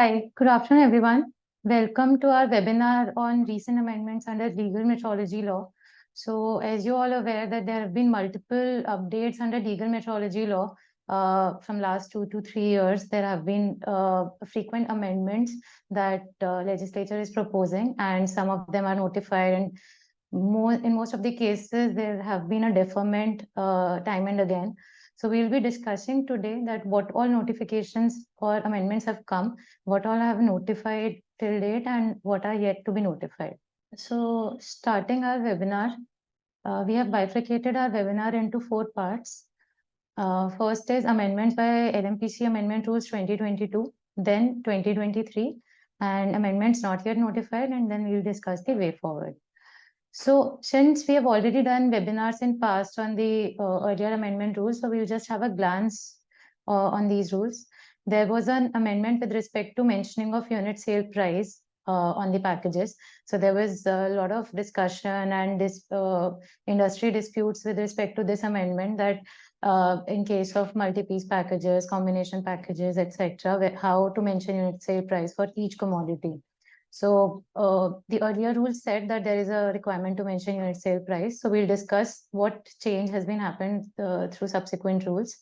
Hi, good afternoon, everyone. Welcome to our webinar on recent amendments under legal metrology law. So, as you all are aware that there have been multiple updates under legal metrology law from last 2 to 3 years. There have been frequent amendments that legislature is proposing, and some of them are notified. And in most of the cases, there have been a deferment time and again. So we'll be discussing today that what all notifications or amendments have come, what all have notified till date, and what are yet to be notified. So starting our webinar, we have bifurcated our webinar into 4 parts. First is amendments by LMPC Amendment Rules 2022, then 2023, and amendments not yet notified, and then we'll discuss the way forward. So since we have already done webinars in past on the earlier amendment rules, so we'll just have a glance on these rules. There was an amendment with respect to mentioning of unit sale price on the packages. So there was a lot of discussion and this industry disputes with respect to this amendment that in case of multi-piece packages, combination packages, etc., how to mention unit sale price for each commodity. So the earlier rules said that there is a requirement to mention unit sale price. So we'll discuss what change has been happened through subsequent rules.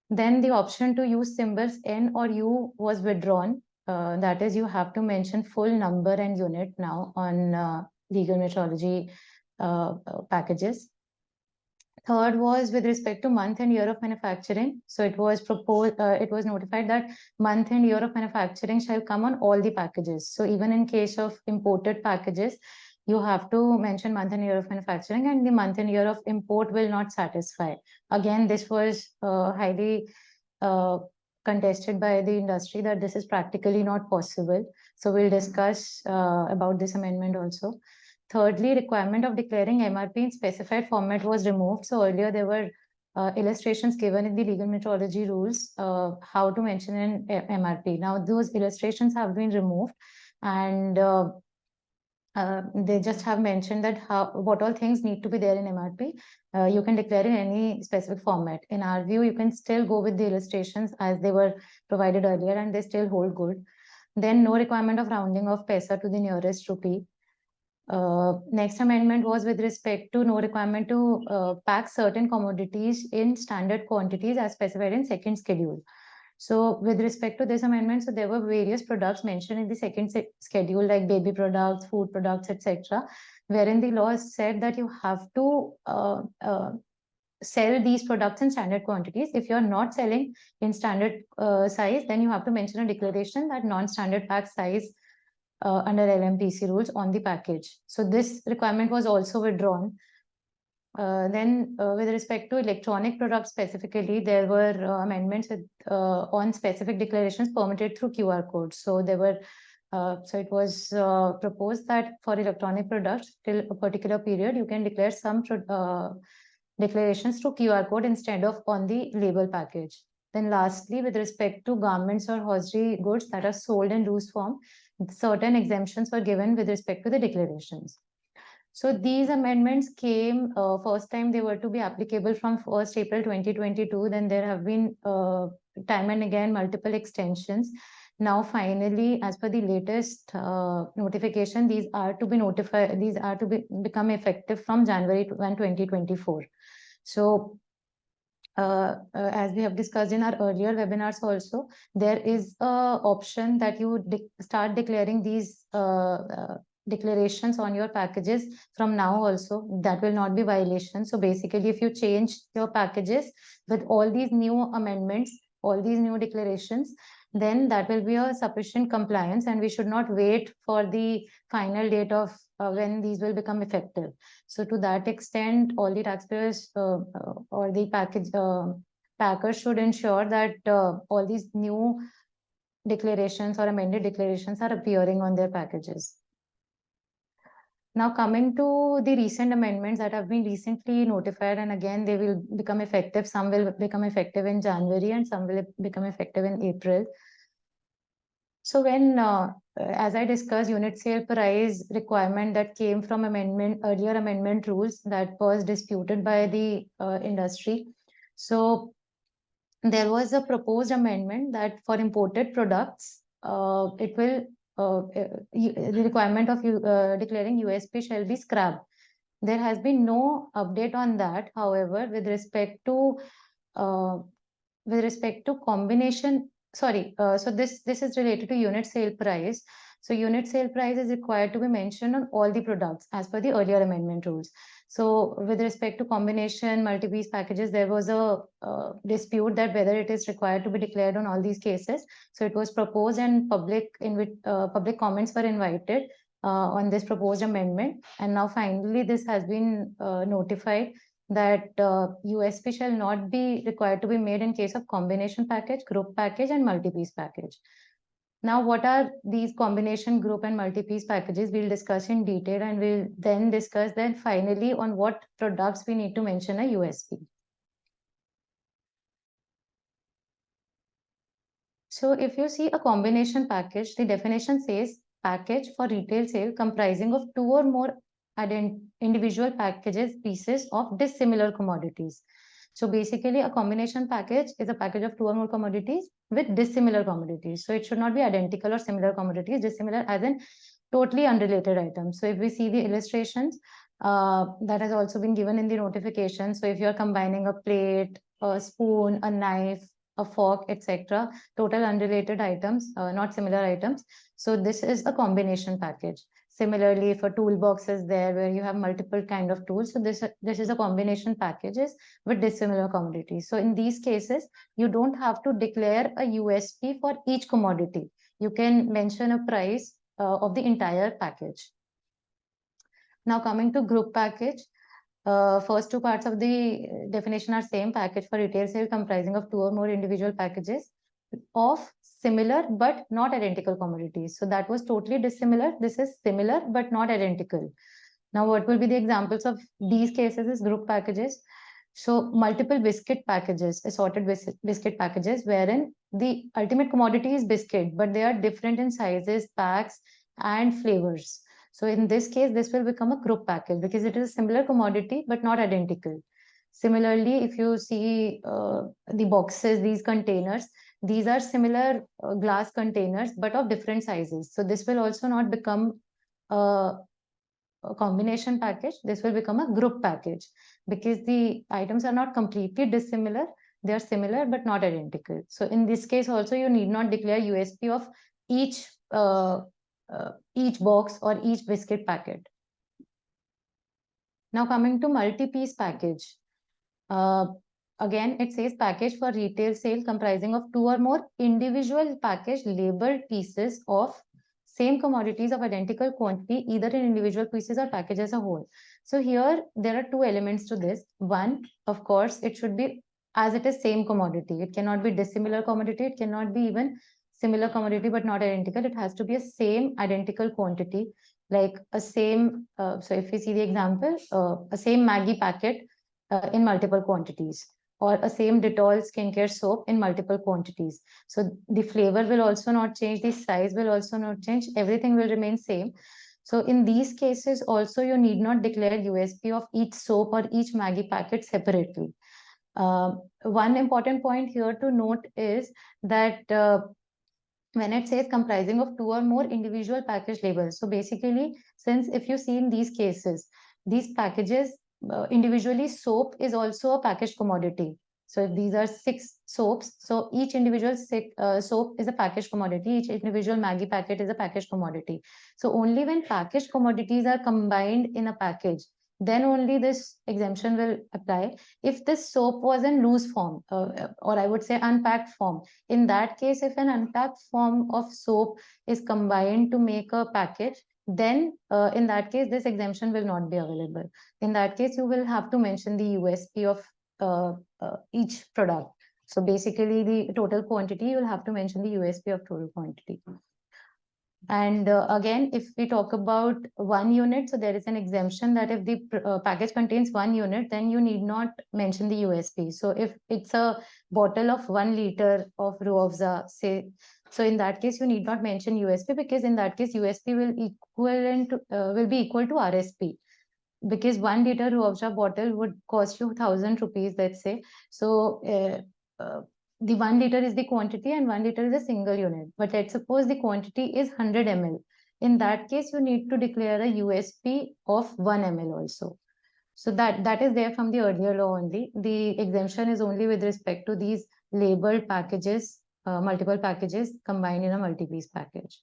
Then the option to use symbols N or U was withdrawn. That is, you have to mention full number and unit now on legal metrology packages. Third was with respect to month and year of manufacturing. So it was proposed, it was notified that month and year of manufacturing shall come on all the packages. So even in case of imported packages, you have to mention month and year of manufacturing, and the month and year of import will not satisfy. Again, this was highly contested by the industry that this is practically not possible. So we'll discuss about this amendment also. Thirdly, requirement of declaring MRP in specified format was removed. So earlier there were illustrations given in the legal metrology rules how to mention an MRP. Now those illustrations have been removed, and they just have mentioned that what all things need to be there in MRP. You can declare in any specific format. In our view, you can still go with the illustrations as they were provided earlier, and they still hold good. Then no requirement of rounding of paisa to the nearest rupee. Next amendment was with respect to no requirement to pack certain commodities in standard quantities as specified in second schedule. So with respect to this amendment, so there were various products mentioned in the second schedule, like baby products, food products, etc., wherein the law said that you have to sell these products in standard quantities. If you're not selling in standard size, then you have to mention a declaration that non-standard pack size under LMPC rules on the package. So this requirement was also withdrawn. Then with respect to electronic products specifically, there were amendments with, on specific declarations permitted through QR codes. So there were, so it was proposed that for electronic products till a particular period, you can declare some declarations through QR code instead of on the label package. Then lastly, with respect to garments or hosiery goods that are sold in loose form, certain exemptions were given with respect to the declarations. So these amendments came first time they were to be applicable from 1st April 2022. Then there have been time and again multiple extensions. Now finally, as per the latest notification, these are to be notified. These are to become effective from January 1, 2024. So as we have discussed in our earlier webinars also, there is a option that you start declaring these declarations on your packages from now also. That will not be violation. So basically, if you change your packages with all these new amendments, all these new declarations, then that will be a sufficient compliance, and we should not wait for the final date of when these will become effective. So to that extent, all the taxpayers or the package packers should ensure that all these new declarations or amended declarations are appearing on their packages. Now coming to the recent amendments that have been recently notified, and again they will become effective. Some will become effective in January and some will become effective in April. So when, as I discussed, unit sale price requirement that came from earlier amendment rules that was disputed by the industry. So there was a proposed amendment that for imported products, the requirement of declaring USP shall be scrapped. There has been no update on that. However, with respect to combination, so this is related to unit sale price. So unit sale price is required to be mentioned on all the products as per the earlier amendment rules. So with respect to combination multi-piece packages, there was a dispute that whether it is required to be declared on all these cases. So it was proposed and public comments were invited on this proposed amendment. And now finally this has been notified that USP shall not be required to be made in case of combination package, group package, and multi-piece package. Now, what are these combination, group, and multi-piece packages? We'll discuss in detail, and we'll then discuss then finally on what products we need to mention a USP. So if you see a combination package, the definition says package for retail sale comprising of two or more individual packages, pieces of dissimilar commodities. So basically a combination package is a package of two or more commodities with dissimilar commodities. So it should not be identical or similar commodities, dissimilar as in totally unrelated items. So if we see the illustrations, that has also been given in the notification. So if you're combining a plate, a spoon, a knife, a fork, etc., total unrelated items, not similar items. So this is a combination package. Similarly, if a toolbox is there where you have multiple kind of tools, so this is a combination packages with dissimilar commodities. So in these cases, you don't have to declare a USP for each commodity. You can mention a price of the entire package. Now coming to group package, first two parts of the definition are same: package for retail sale comprising of two or more individual packages of similar but not identical commodities. So that was totally dissimilar. This is similar but not identical. Now what will be the examples of these cases is group packages. So multiple biscuit packages, assorted biscuit packages, wherein the ultimate commodity is biscuit, but they are different in sizes, packs, and flavors. So in this case, this will become a group package because it is a similar commodity, but not identical. Similarly, if you see the boxes, these containers, these are similar glass containers, but of different sizes. So this will also not become a combination package. This will become a group package because the items are not completely dissimilar. They are similar, but not identical. So in this case also, you need not declare USP of each box or each biscuit packet. Now coming to multi-piece package. Again, it says package for retail sale comprising of two or more individual package labeled pieces of same commodities of identical quantity, either in individual pieces or package as a whole. So here there are two elements to this. One, of course, it should be as it is same commodity. It cannot be dissimilar commodity. It cannot be even similar commodity but not identical. It has to be a same identical quantity, like a same. So if we see the example, a same Maggi packet in multiple quantities, or a same Dettol skincare soap in multiple quantities. So the flavor will also not change, the size will also not change, everything will remain same. So in these cases also, you need not declare USP of each soap or each Maggi packet separately. One important point here to note is that when it says comprising of two or more individual package labels. So basically, since if you see in these cases, these packages, individually soap is also a packaged commodity. So if these are 6 soaps, so each individual soap is a packaged commodity. Each individual Maggi packet is a packaged commodity. So only when packaged commodities are combined in a package, then only this exemption will apply. If this soap was in loose form, or I would say unpacked form, in that case, if an unpacked form of soap is combined to make a package, then in that case, this exemption will not be available. In that case, you will have to mention the USP of each product. So basically, the total quantity, you will have to mention the USP of total quantity. And again, if we talk about 1 unit, so there is an exemption that if the package contains 1 unit, then you need not mention the USP. So if it's a bottle of 1 liter of Ruafza, say, so in that case, you need not mention USP, because in that case, USP will be equal to RSP. Because 1 liter Ruafza bottle would cost you 1,000 rupees, let's say. So the 1 liter is the quantity and 1 liter is a single unit. But let's suppose the quantity is 100 ml. In that case, you need to declare a USP of 1 ml also. So that is there from the earlier law only. The exemption is only with respect to these labeled packages, multiple packages combined in a multi-piece package.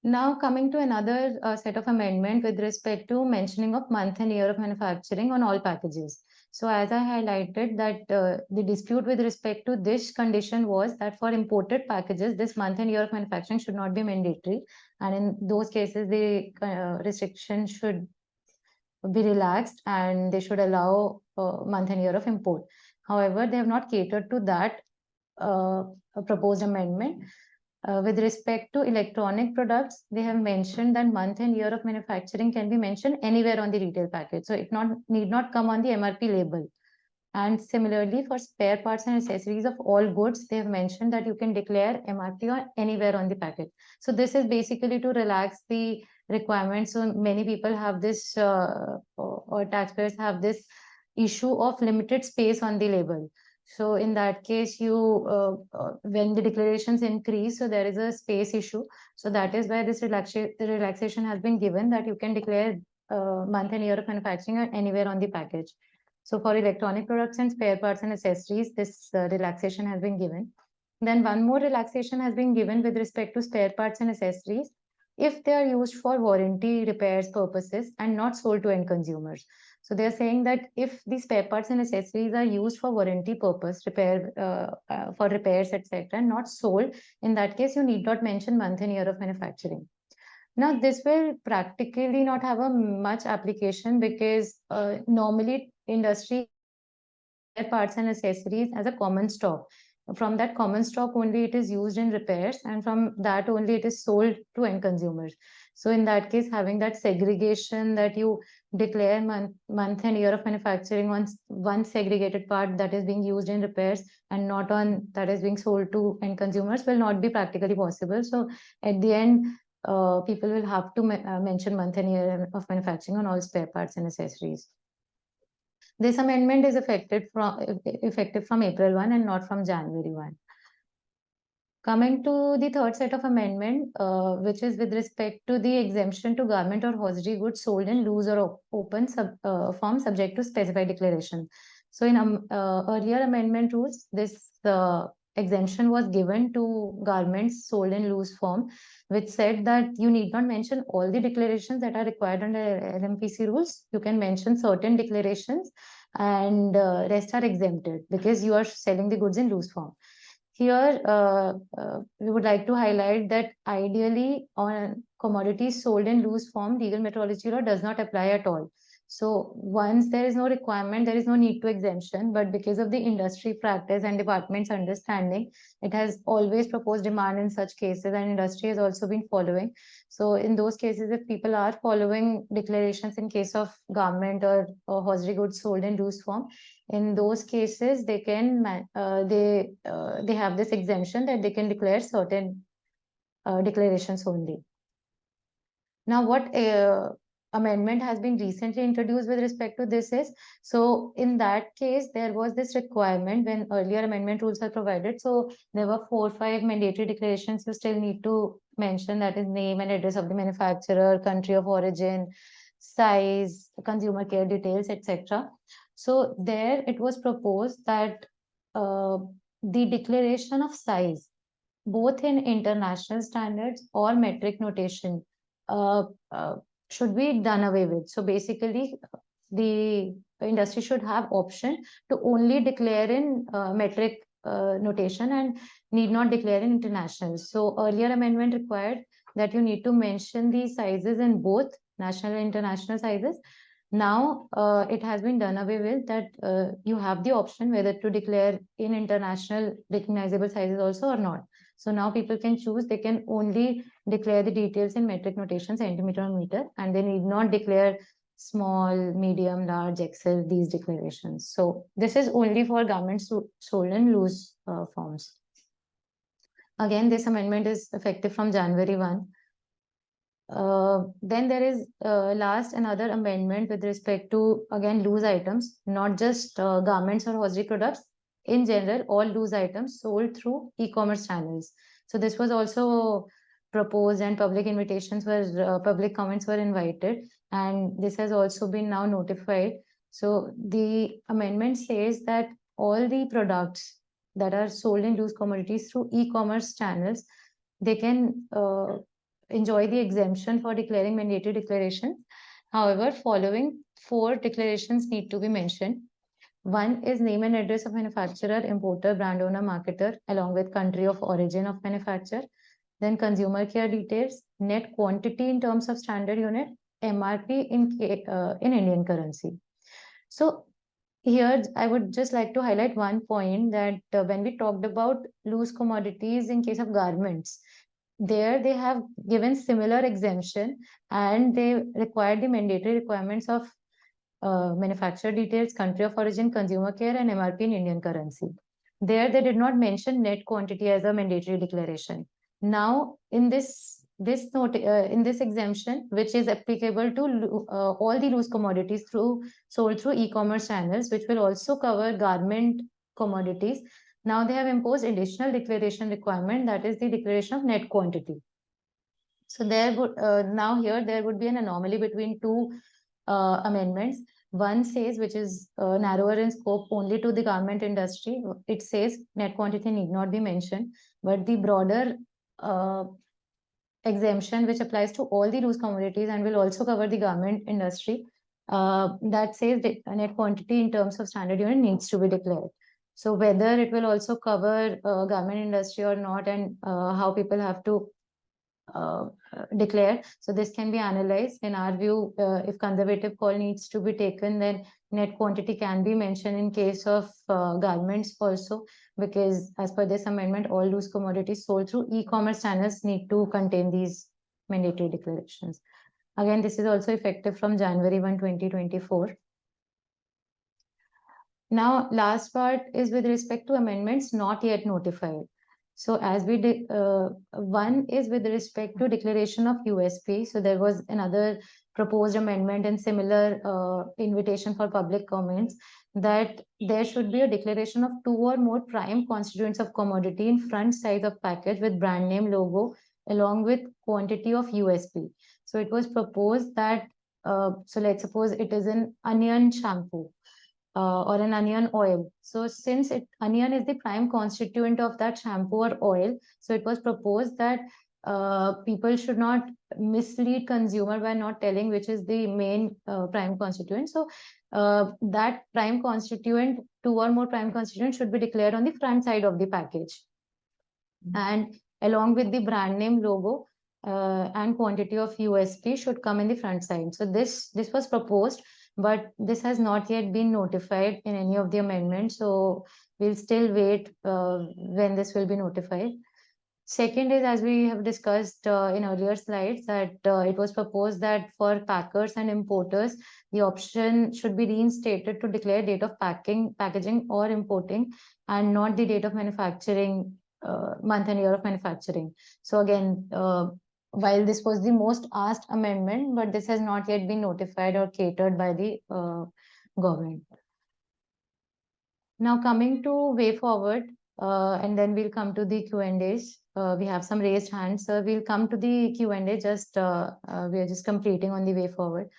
Now coming to another set of amendment with respect to mentioning of month and year of manufacturing on all packages. So as I highlighted that the dispute with respect to this condition was that for imported packages, this month and year of manufacturing should not be mandatory. And in those cases, the restriction should be relaxed and they should allow month and year of import. However, they have not catered to that proposed amendment. With respect to electronic products, they have mentioned that month and year of manufacturing can be mentioned anywhere on the retail package. So it need not come on the MRP label. And similarly, for spare parts and accessories of all goods, they have mentioned that you can declare MRP on anywhere on the package. So this is basically to relax the requirements. So many people have this, or taxpayers have this issue of limited space on the label. So in that case, when the declarations increase, so there is a space issue. So that is why this relaxation has been given, that you can declare month and year of manufacturing anywhere on the package. So for electronic products and spare parts and accessories, this relaxation has been given. Then one more relaxation has been given with respect to spare parts and accessories if they are used for warranty repairs purposes and not sold to end consumers. So they are saying that if the spare parts and accessories are used for warranty purpose, for repairs, etc., not sold, in that case, you need not mention month and year of manufacturing. Now, this will practically not have a much application because normally industry parts and accessories as a common stock. From that common stock only it is used in repairs, and from that only it is sold to end consumers. So in that case, having that segregation that you declare month and year of manufacturing on one segregated part that is being used in repairs and not on that is being sold to end consumers will not be practically possible. So at the end, people will have to mention month and year of manufacturing on all spare parts and accessories. This amendment is effective from April 1 and not from January 1. Coming to the third set of amendment, which is with respect to the exemption to garment or hosiery goods sold in loose or open form subject to specified declaration. So in earlier amendment rules, this exemption was given to garments sold in loose form, which said that you need not mention all the declarations that are required under LMPC rules. You can mention certain declarations and rest are exempted because you are selling the goods in loose form. Here, we would like to highlight that ideally on commodities sold in loose form, legal metrology law does not apply at all. So once there is no requirement, there is no need to exemption, but because of the industry practice and department's understanding, it has always proposed demand in such cases and industry has also been following. So in those cases, if people are following declarations in case of garment or hosiery goods sold in loose form, in those cases, they can they have this exemption that they can declare certain declarations only. Now, what amendment has been recently introduced with respect to this is, so in that case, there was this requirement when earlier amendment rules are provided. So there were 4 or 5 mandatory declarations you still need to mention, that is name and address of the manufacturer, country of origin, size, consumer care details, etc. So there it was proposed that the declaration of size, both in international standards or metric notation, should be done away with. So basically, the industry should have option to only declare in metric notation and need not declare in international. So earlier amendment required that you need to mention the sizes in both national and international sizes. Now it has been done away with that you have the option whether to declare in international recognizable sizes also or not. So now people can choose, they can only declare the details in metric notation, centimeter or meter, and they need not declare small, medium, large, XL, these declarations. So this is only for garments sold in loose forms. Again, this amendment is effective from January 1. Then there is last another amendment with respect to, again, loose items, not just garments or hosiery products, in general, all loose items sold through e-commerce channels. So this was also proposed, and public invitations were, public comments were invited, and this has also been now notified. So the amendment says that all the products that are sold in loose commodities through e-commerce channels, they can enjoy the exemption for declaring mandatory declarations. However, following 4 declarations need to be mentioned. One is name and address of manufacturer, importer, brand owner, marketer, along with country of origin of manufacturer. Then consumer care details, net quantity in terms of standard unit, MRP in Indian currency. So here I would just like to highlight one point, that when we talked about loose commodities in case of garments, there they have given similar exemption, and they require the mandatory requirements of manufacturer details, country of origin, consumer care, and MRP in Indian currency. There they did not mention net quantity as a mandatory declaration. Now in this exemption, which is applicable to all the loose commodities sold through e-commerce channels, which will also cover garment commodities, now they have imposed additional declaration requirement, that is the declaration of net quantity. So there would now here there would be an anomaly between two amendments. One says, which is narrower in scope only to the garment industry. It says net quantity need not be mentioned, but the broader exemption, which applies to all the loose commodities and will also cover the garment industry, that says that net quantity in terms of standard unit needs to be declared. So whether it will also cover garment industry or not, and how people have to declare. So this can be analyzed. In our view, if conservative call needs to be taken, then net quantity can be mentioned in case of garments also, because as per this amendment, all loose commodities sold through e-commerce channels need to contain these mandatory declarations. Again, this is also effective from January 1, 2024. Now, last part is with respect to amendments not yet notified. So as we did, one is with respect to declaration of USP. So there was another proposed amendment and similar invitation for public comments, that there should be a declaration of 2 or more prime constituents of commodity in front side of package with brand name logo along with quantity of USP. So it was proposed that, so let's suppose it is an onion shampoo. Or an onion oil. So since onion is the prime constituent of that shampoo or oil, so it was proposed that people should not mislead consumer by not telling which is the main prime constituent. So that prime constituent, 2 or more prime constituents, should be declared on the front side of the package. And along with the brand name logo and quantity of USP should come in the front side. So this was proposed, but this has not yet been notified in any of the amendments. So we'll still wait when this will be notified. Second is, as we have discussed in earlier slides, that it was proposed that for packers and importers, the option should be reinstated to declare date of packaging or importing, and not the date of manufacturing, month and year of manufacturing. So again, while this was the most asked amendment, but this has not yet been notified or catered by the government. Now coming to way forward, and then we'll come to the Q&As. We have some raised hands, so we'll come to the Q&A. Just we are just completing on the way forward.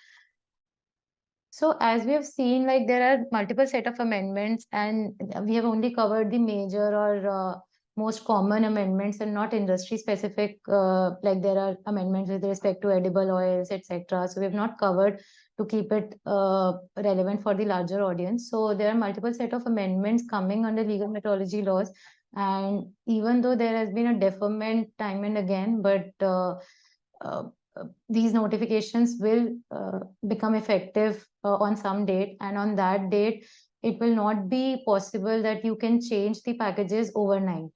So as we have seen, like there are multiple set of amendments, and we have only covered the major or most common amendments and not industry specific. Like there are amendments with respect to edible oils, etc. So we have not covered to keep it relevant for the larger audience. So there are multiple set of amendments coming under legal metrology laws, and even though there has been a deferment time and again, but these notifications will become effective on some date, and on that date it will not be possible that you can change the packages overnight,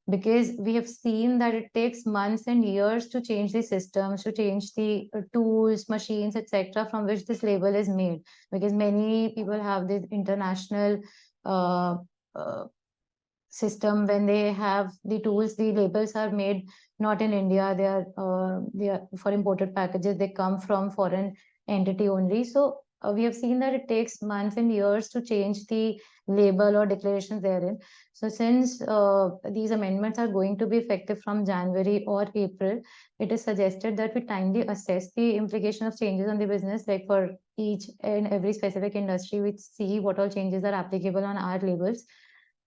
because we have seen that it takes months and years to change the systems, to change the tools, machines, etc., from which this label is made, because many people have this international system. When they have the tools, the labels are made not in India. They are for imported packages, they come from foreign entity only. So we have seen that it takes months and years to change the label or declarations therein. So since these amendments are going to be effective from January or April, it is suggested that we timely assess the implication of changes on the business, like for each and every specific industry, we see what all changes are applicable on our labels.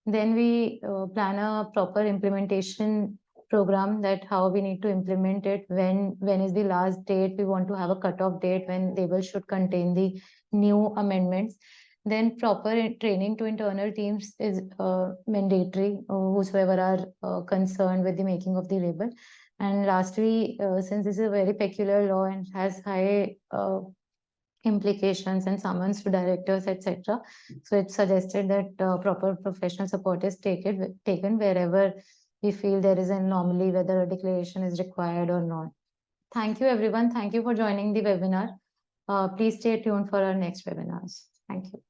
Then we plan a proper implementation program, that how we need to implement it, when is the last date, we want to have a cutoff date when labels should contain the new amendments. Then proper training to internal teams is mandatory, whosoever are concerned with the making of the label. And lastly, since this is a very peculiar law and has high implications and summons to directors, etc. So it's suggested that proper professional support is taken wherever we feel there is an anomaly, whether a declaration is required or not. Thank you, everyone. Thank you for joining the webinar. Please stay tuned for our next webinars. Thank you.